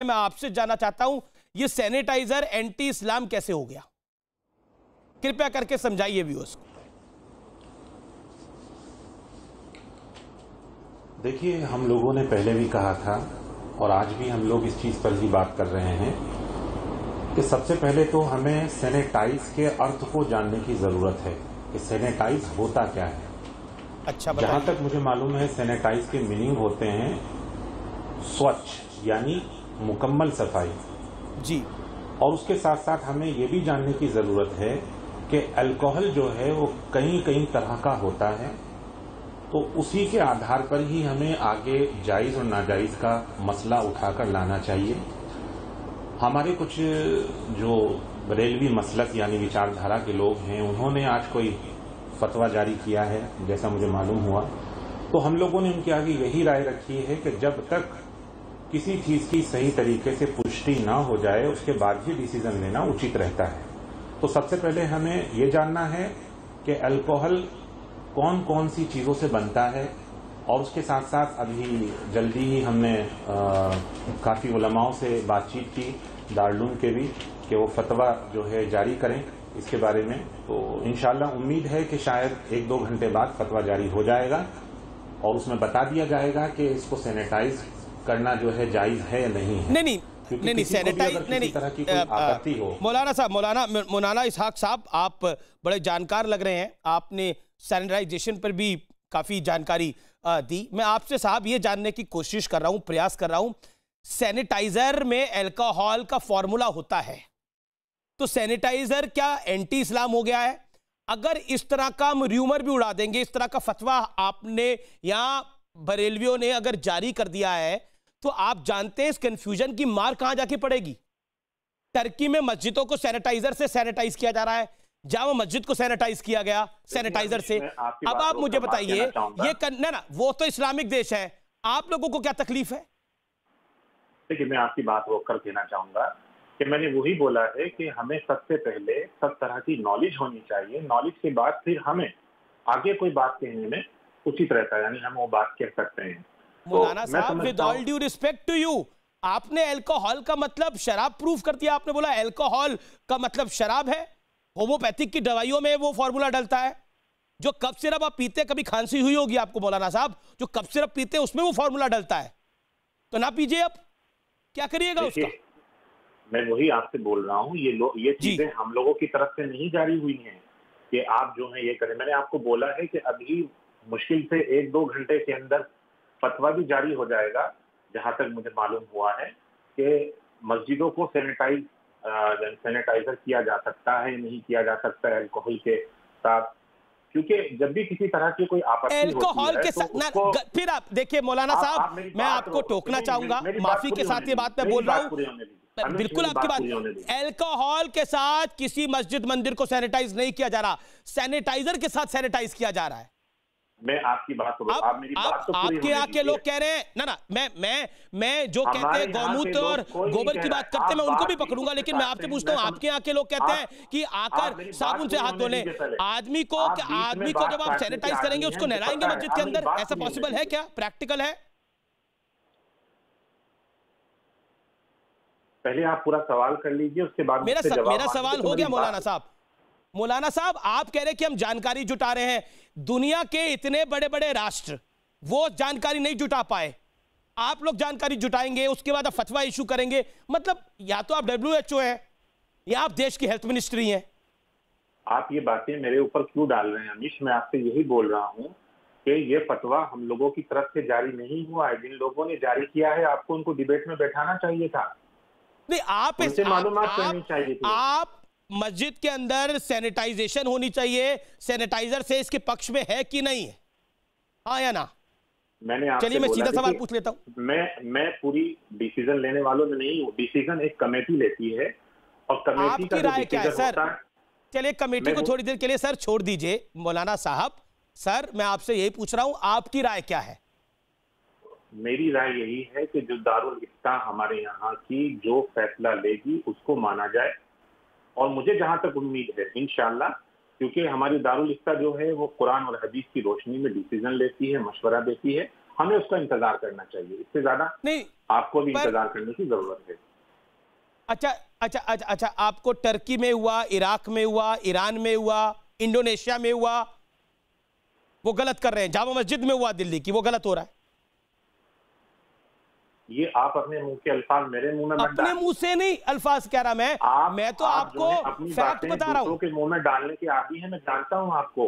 मैं आपसे जानना चाहता हूं, ये सैनिटाइजर एंटी इस्लाम कैसे हो गया? कृपया करके समझाइए व्यूअर्स को। देखिए, हम लोगों ने पहले भी कहा था और आज भी हम लोग इस चीज पर ही बात कर रहे हैं कि सबसे पहले तो हमें सैनिटाइज के अर्थ को जानने की जरूरत है कि सैनिटाइज होता क्या है। अच्छा, जहां तक मुझे मालूम है, सैनिटाइज के मीनिंग होते हैं स्वच्छ, यानी मुकम्मल सफाई जी। और उसके साथ साथ हमें ये भी जानने की जरूरत है कि अल्कोहल जो है वो कई कई तरह का होता है, तो उसी के आधार पर ही हमें आगे जायज और नाजायज का मसला उठाकर लाना चाहिए। हमारे कुछ जो बरेलवी मसलक यानी विचारधारा के लोग हैं, उन्होंने आज कोई फतवा जारी किया है, जैसा मुझे मालूम हुआ, तो हम लोगों ने उनके आगे यही राय रखी है कि जब तक किसी चीज की सही तरीके से पुष्टि ना हो जाए उसके बाद ही डिसीजन लेना उचित रहता है। तो सबसे पहले हमें ये जानना है कि अल्कोहल कौन कौन सी चीजों से बनता है, और उसके साथ साथ अभी जल्दी ही हमने काफी उलमाओं से बातचीत की, दारुल के भी, कि वो फतवा जो है जारी करें इसके बारे में। तो इंशाल्लाह उम्मीद है कि शायद 1-2 घंटे बाद फतवा जारी हो जाएगा और उसमें बता दिया जाएगा कि इसको सैनिटाइज करना जो है जायज है या नहीं है। नहीं, सैनिटाइज नहीं, तरह की कोई आपत्ति हो। मौलाना साहब, मौलाना इसहाक साहब, आप बड़े जानकार लग रहे हैं, आपने सैनिटाइजेशन पर भी काफी जानकारी दी। मैं आपसे साहब ये जानने की कोशिश कर रहा हूं, प्रयास कर रहा हूं, सैनिटाइजर में अल्कोहल का फॉर्मूला होता है, तो सैनिटाइजर क्या एंटी इस्लाम हो गया है? अगर इस तरह का हम र्यूमर भी उड़ा देंगे, इस तरह का फतवा आपने या बरेलवियों ने अगर जारी कर दिया है, तो आप जानते हैं इस कंफ्यूजन की मार कहां जाके पड़ेगी। टर्की में मस्जिदों को सैनिटाइजर से सैनिटाइज किया जा रहा है, जामा मस्जिद को सैनिटाइज किया गया सैनिटाइजर से। अब आप मुझे बताइए, ये ना वो तो इस्लामिक देश है, आप लोगों को क्या तकलीफ है? देखिए, मैं आपकी बात रोक कर देना चाहूंगा कि मैंने वही बोला है कि हमें सबसे पहले सब तरह की नॉलेज होनी चाहिए। नॉलेज के बाद फिर हमें आगे कोई बात कहने में उचित रहता है, यानी हम वो बात कह सकते हैं। मौलाना साहब, with all due respect to you, आपने अल्कोहल का मतलब शराब प्रूफ कर दिया। आपने बोला अल्कोहल का मतलब शराब है। होम्योपैथिक की दवाइयों में वो फॉर्मूला डलता है। जो कफ सिरप आप पीते, कभी खांसी हुई होगी आपको मौलाना साहब, जो कफ सिरप पीते उसमें वो फॉर्मूला डलता है, तो ना पीजिए। अब क्या करिएगा उसका? मैं वही आपसे बोल रहा हूँ, ये चीजें हम लोगों की तरफ से नहीं जारी हुई हैं कि आप जो है ये करें। मैंने आपको बोला है कि अभी मुश्किल से 1-2 घंटे के अंदर फतवा भी जारी हो जाएगा। जहां तक मुझे मालूम हुआ है कि मस्जिदों को सैनिटाइजर किया जा सकता है, नहीं किया जा सकता है अल्कोहल के साथ, क्योंकि जब भी किसी तरह की कोई आपत्ति अल्कोहल के साथ तो फिर आप देखिए मौलाना साहब, मैं आपको टोकना चाहूंगा, माफी के साथ ये बात मैं बोल रहा हूं, बिल्कुल आपकी बात। अल्कोहल के साथ किसी मस्जिद मंदिर को सैनिटाइज नहीं किया जा रहा, सैनिटाइजर के साथ सैनिटाइज किया जा रहा है। मैं आपकी बात को, आप मेरी बात तो आपके यहाँ के लोग कह रहे हैं ना, मैं जो कहते हैं गौमूत्र और गोबर की बात करते हैं, मैं उनको भी पकड़ूंगा, लेकिन मैं आपसे पूछता हूँ, आपके यहाँ के लोग कहते हैं कि आकर साबुन से हाथ धोने। आदमी को जब आप सैनिटाइज करेंगे उसको नहलाएंगे मस्जिद के अंदर, ऐसा पॉसिबल है क्या? प्रैक्टिकल है? पहले आप पूरा सवाल कर लीजिए, उसके बाद मेरा सवाल हो गया मौलाना साहब। मौलाना साहब, आप कह रहे हैं कि हम जानकारी जुटा रहे हैं, दुनिया के इतने बड़े बड़े राष्ट्र वो जानकारी नहीं जुटा पाए, आप लोग जानकारी जुटाएंगे, उसके बाद आप फतवा इशू करेंगे। मतलब या तो आप WHO हैं या आप देश की हेल्थ मिनिस्ट्री हैं। आप ये बातें मेरे ऊपर क्यों डाल रहे हैं अमीश? मैं आपसे यही बोल रहा हूं कि ये फतवा हम लोगों की तरफ से जारी नहीं हुआ है। जिन लोगों ने जारी किया है, आपको उनको डिबेट में बैठाना चाहिए था, नहीं उनसे मालूमात करनी चाहिए थी। आप मस्जिद के अंदर सैनिटाइजेशन होनी चाहिए, सैनिटाइजर से इसके पक्ष में है कि नहीं है, हाँ या ना? मैंने आपसे चलिए मैं सीधा सवाल पूछ लेता हूं। मैं पूरी डिसीजन लेने वालों में नहीं हूं, डिसीजन एक कमेटी लेती है और कमेटी का आपकी राय क्या है सर? चलिए कमेटी को थोड़ी देर के लिए सर छोड़ दीजिए मौलाना साहब। सर मैं आपसे यही पूछ रहा हूं, आपकी राय क्या है? मेरी राय यही है कि जो दारुल इफ्ता हमारे यहाँ की जो फैसला लेगी उसको माना जाए, और मुझे जहां तक उम्मीद है इंशाअल्लाह, क्योंकि हमारी दारुल इफ्ता जो है वो कुरान और हदीस की रोशनी में डिसीजन लेती है, मशवरा देती है, हमें उसका इंतजार करना चाहिए, इससे ज्यादा नहीं आपको भी इंतजार करने की जरूरत है। अच्छा, आपको टर्की में हुआ, इराक में हुआ, ईरान में हुआ, इंडोनेशिया में हुआ, वो गलत कर रहे हैं। जामा मस्जिद में हुआ दिल्ली की, वो गलत हो रहा है। ये आप अपने मुंह के अल्फाज मेरे मुंह में मत अपने मुंह से नहीं अल्फाज कह रहा मैं तो आपको फैक्ट बता रहा हूं। के मुंह में डालने के आदी है, मैं जानता हूं आपको,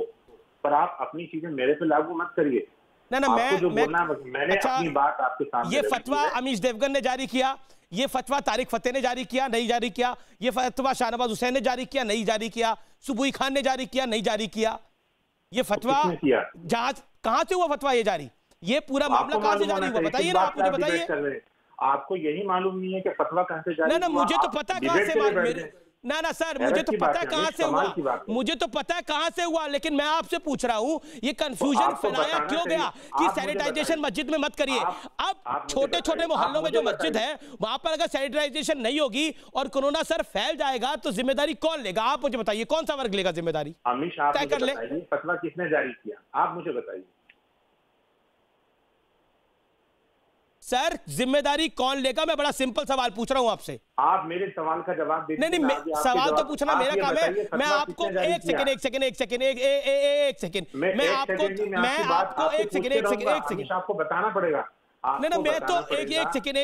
पर आप अपनी चीजें मेरे पे लागू मत करिए। ना मैंने अपनी बात आपके सामने ये फतवा अमीश देवगन ने जारी किया, ये फतवा तारिक फतेह ने जारी किया, नहीं जारी किया, ये फतवा शाहनवाज हुसैन ने जारी किया, नहीं जारी किया, सुबुई खान ने जारी किया, नहीं जारी किया। ये फतवा जहाज कहां से हुआ फतवा ये जारी? ये पूरा मामला कहां से जारी हुआ बताइए ना, आप मुझे बताइए। आपको यही मालूम नहीं है कि फतवा कहां से जारी? ना मुझे तो पता है कहां से, ना सर मुझे तो पता है कहां से हुआ, मुझे तो पता है कहां से हुआ, लेकिन मैं आपसे पूछ रहा हूं ये कंफ्यूजन फैलाया क्यों गया कि सैनिटाइजेशन मस्जिद में मत करिए। अब छोटे छोटे मोहल्लों में जो मस्जिद है वहां पर अगर सैनिटाइजेशन नहीं होगी और कोरोना सर फैल जाएगा तो जिम्मेदारी कौन लेगा? आप मुझे बताइए, कौन सा वर्ग लेगा जिम्मेदारी? तय कर ले। फतवा किसने जारी किया, आप मुझे बताइए सर, जिम्मेदारी कौन लेगा? मैं बड़ा सिंपल सवाल पूछ रहा हूं आपसे। आप मेरे सवाल का जवाब दीजिए। नहीं, सवाल तो पूछना मेरा काम है। मैं आपको एक सेकंड मैं आपको बताना पड़ेगा। मैं तो एक सेकंड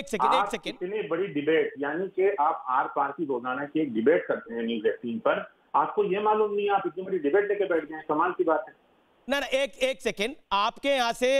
इतनी बड़ी डिबेट, यानी कि आप आर पार की रोजाना की एक डिबेट करते हैं न्यूज़ 18 पर, आपको ये मालूम नहीं, आप इतनी बड़ी डिबेट लेके बैठ गए, कमाल की बात है। ना एक सेकंड, आपके यहाँ से